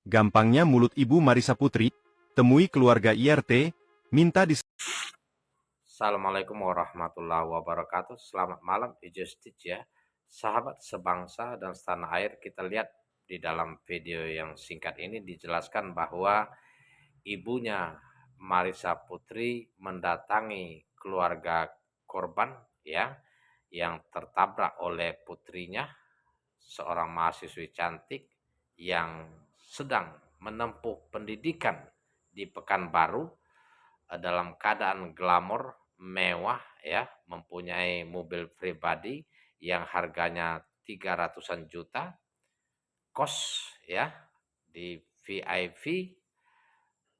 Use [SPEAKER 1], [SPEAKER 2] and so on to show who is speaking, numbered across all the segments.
[SPEAKER 1] Gampangnya mulut Ibu Marissa Putri, temui keluarga IRT, minta di...
[SPEAKER 2] Assalamualaikum warahmatullahi wabarakatuh. Selamat malam, Ijustic ya. Sahabat sebangsa dan setanah air, kita lihat di dalam video yang singkat ini dijelaskan bahwa ibunya Marissa Putri mendatangi keluarga korban ya yang tertabrak oleh putrinya, seorang mahasiswi cantik yang sedang menempuh pendidikan di Pekanbaru dalam keadaan glamor, mewah ya, mempunyai mobil pribadi yang harganya 300-an juta, kos ya di VIP,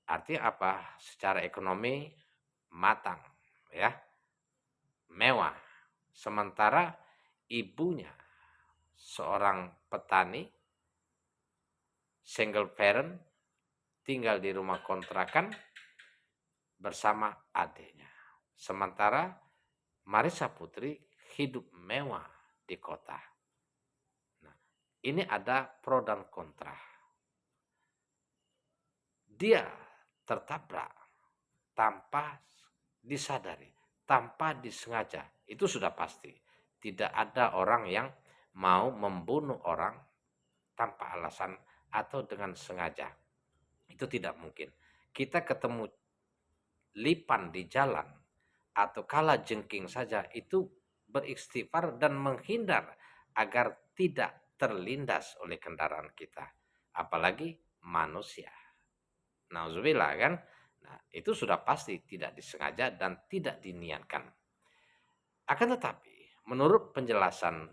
[SPEAKER 2] artinya apa? Secara ekonomi matang ya, mewah. Sementara ibunya seorang petani, single parent, tinggal di rumah kontrakan bersama adiknya. Sementara Marissa Putri hidup mewah di kota. Nah, ini ada pro dan kontra. Dia tertabrak tanpa disadari, tanpa disengaja. Itu sudah pasti. Tidak ada orang yang mau membunuh orang tanpa alasan atau dengan sengaja. Itu tidak mungkin. Kita ketemu lipan di jalan atau kala jengking saja itu beristighfar dan menghindar agar tidak terlindas oleh kendaraan kita, apalagi manusia. Nauzubillah kan? Nah, itu sudah pasti tidak disengaja dan tidak diniatkan. Akan tetapi, menurut penjelasan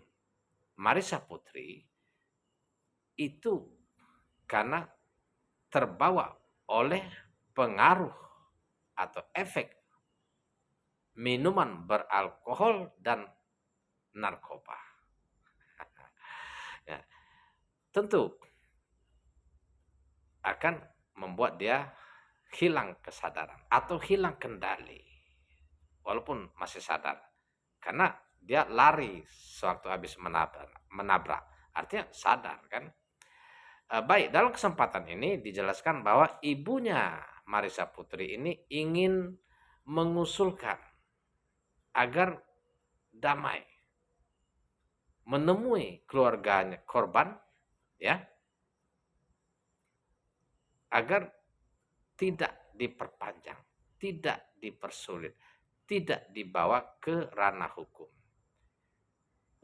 [SPEAKER 2] Marissa Putri, itu karena terbawa oleh pengaruh atau efek minuman beralkohol dan narkoba. Ya, tentu akan membuat dia hilang kesadaran atau hilang kendali walaupun masih sadar karena dia lari sewaktu habis menabrak artinya sadar kan. Baik, dalam kesempatan ini dijelaskan bahwa ibunya Marissa Putri ini ingin mengusulkan agar damai, menemui keluarganya korban ya, agar tidak diperpanjang, tidak dipersulit, tidak dibawa ke ranah hukum.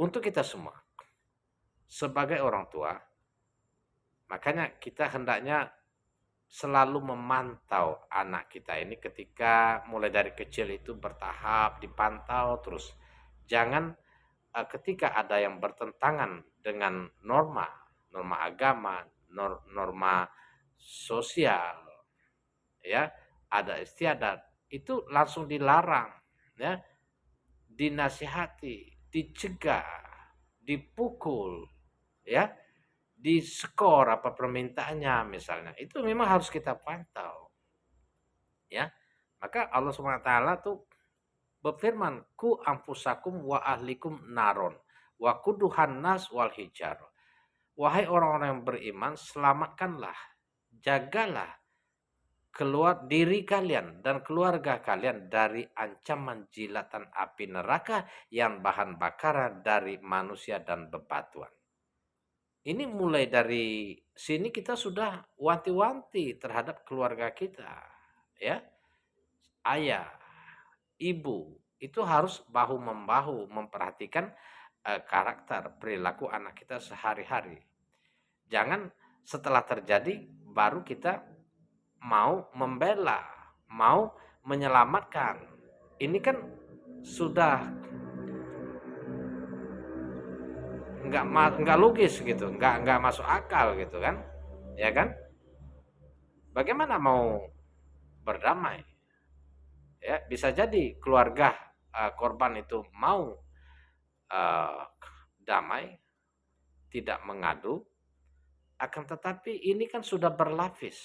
[SPEAKER 2] Untuk kita semua sebagai orang tua, makanya kita hendaknya selalu memantau anak kita ini ketika mulai dari kecil itu bertahap dipantau terus. Jangan ketika ada yang bertentangan dengan norma agama, norma sosial ya, ada istiadat itu langsung dilarang ya, dinasihati, dicegah, dipukul ya, diskor apa permintaannya misalnya. Itu memang harus kita pantau ya. Maka Allah Subhanahu wa taala tuh berfirman, ku ampusakum wa ahlikum naron wa kuduhan nas wal hijar. Wahai orang-orang yang beriman, selamatkanlah, jagalah keluar diri kalian dan keluarga kalian dari ancaman jilatan api neraka yang bahan bakaran dari manusia dan bebatuan. Ini mulai dari sini kita sudah wanti-wanti terhadap keluarga kita, ya. Ayah, ibu itu harus bahu membahu memperhatikan karakter perilaku anak kita sehari-hari. Jangan setelah terjadi baru kita mau membela, mau menyelamatkan. Ini kan sudah nggak logis gitu, nggak masuk akal gitu kan, ya kan? Bagaimana mau berdamai? Ya, bisa jadi keluarga korban itu mau uh, damai, tidak mengadu, akan tetapi ini kan sudah berlapis,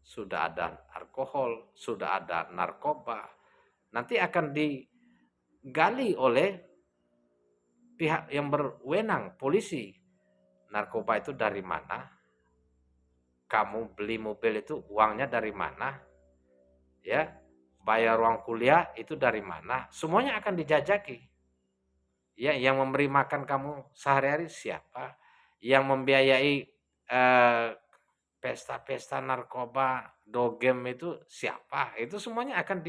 [SPEAKER 2] sudah ada alkohol, sudah ada narkoba, nanti akan digali oleh pihak yang berwenang, polisi. Narkoba itu dari mana? kamu beli mobil itu uangnya dari mana, ya, bayar uang kuliah itu dari mana, semuanya akan dijajaki. Ya, yang memberi makan kamu sehari-hari siapa, yang membiayai eh, pesta-pesta narkoba, dogem itu siapa, itu semuanya akan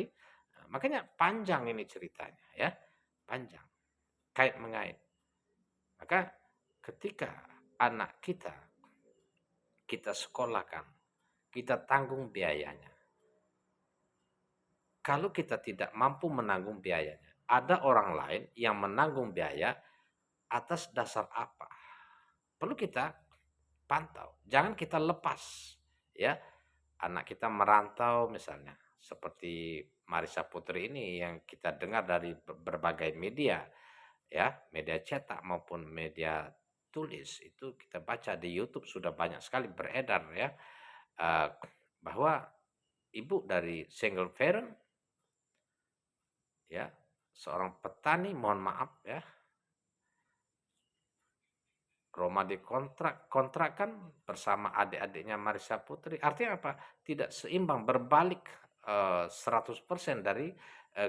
[SPEAKER 2] makanya panjang ini ceritanya ya, panjang, kait mengait. Maka ketika anak kita sekolahkan, kita tanggung biayanya. Kalau kita tidak mampu menanggung biayanya, ada orang lain yang menanggung biaya atas dasar apa? Perlu kita pantau. Jangan kita lepas, ya. Anak kita merantau misalnya, seperti Marissa Putri ini yang kita dengar dari berbagai media, ya, media cetak maupun media tulis, itu kita baca di YouTube sudah banyak sekali beredar, ya, eh, bahwa ibu dari single parent, ya, seorang petani, mohon maaf ya, Roma kontrakkan bersama adik-adiknya Marissa Putri. Artinya apa? Tidak seimbang, berbalik 100% dari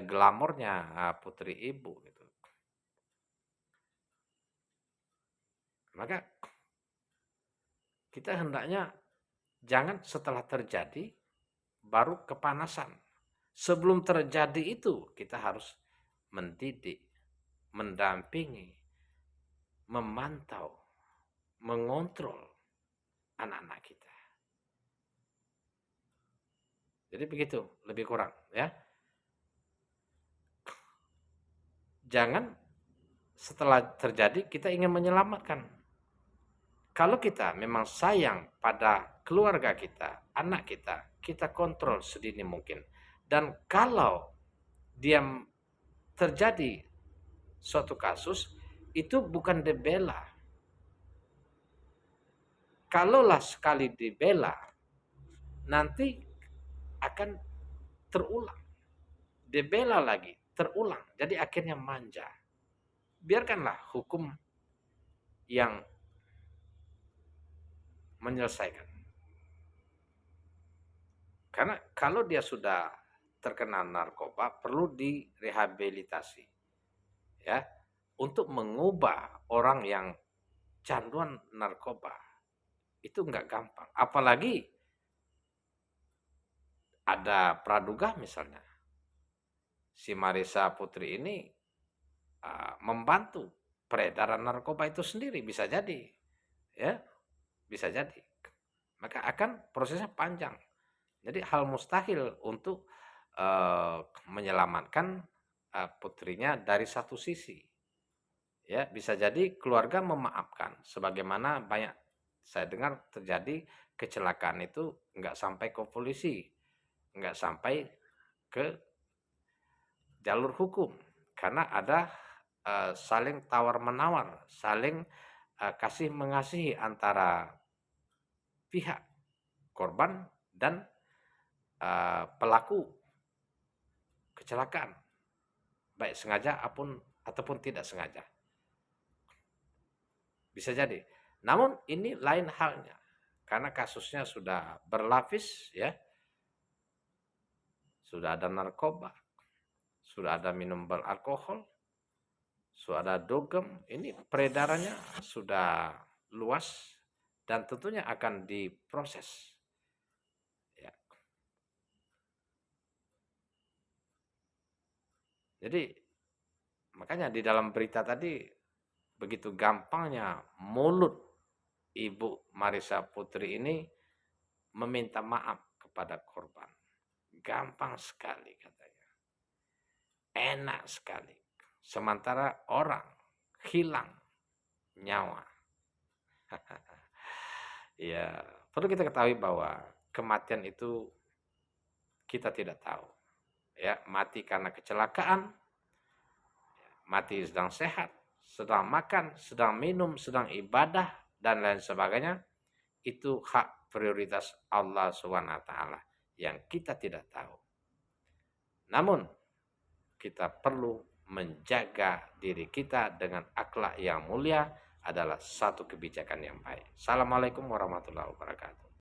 [SPEAKER 2] glamornya Putri Ibu gitu. Maka kita hendaknya jangan setelah terjadi baru kepanasan. Sebelum terjadi itu kita harus mendidik, mendampingi, memantau, mengontrol anak-anak kita. Jadi begitu, lebih kurang ya. Jangan setelah terjadi kita ingin menyelamatkan. Kalau kita memang sayang pada keluarga kita, anak kita kontrol sedini mungkin. Dan kalau dia terjadi suatu kasus, itu bukan dibela. Kalaulah sekali dibela, nanti akan terulang. Dibela lagi, terulang. Jadi akhirnya manja. Biarkanlah hukum yang menyelesaikan. Karena kalau dia sudah terkena narkoba, perlu direhabilitasi. Ya, untuk mengubah orang yang canduan narkoba itu nggak gampang. Apalagi ada praduga misalnya. Si Marissa Putri ini membantu peredaran narkoba itu sendiri, bisa jadi. Ya, bisa jadi. Maka akan prosesnya panjang. Jadi hal mustahil untuk menyelamatkan putrinya dari satu sisi. Ya, bisa jadi keluarga memaafkan, sebagaimana banyak saya dengar terjadi kecelakaan itu nggak sampai ke polisi, nggak sampai ke jalur hukum, karena ada saling tawar menawar, saling kasih mengasihi antara pihak korban dan pelaku kecelakaan, baik sengaja ataupun tidak sengaja. Bisa jadi. Namun ini lain halnya. Karena kasusnya sudah berlapis ya. Sudah ada narkoba, sudah ada minum beralkohol, sudah ada dogem. Ini peredarannya sudah luas dan tentunya akan diproses. Ya. Jadi makanya di dalam berita tadi begitu gampangnya mulut Ibu Marissa Putri ini meminta maaf kepada korban. Gampang sekali katanya. Enak sekali. Sementara orang hilang nyawa. Ya, perlu kita ketahui bahwa kematian itu kita tidak tahu. Ya, mati karena kecelakaan, mati sedang sehat, sedang makan, sedang minum, sedang ibadah, dan lain sebagainya, itu hak prioritas Allah SWT yang kita tidak tahu. Namun, kita perlu menjaga diri kita dengan akhlak yang mulia adalah satu kebijakan yang baik. Assalamualaikum warahmatullahi wabarakatuh.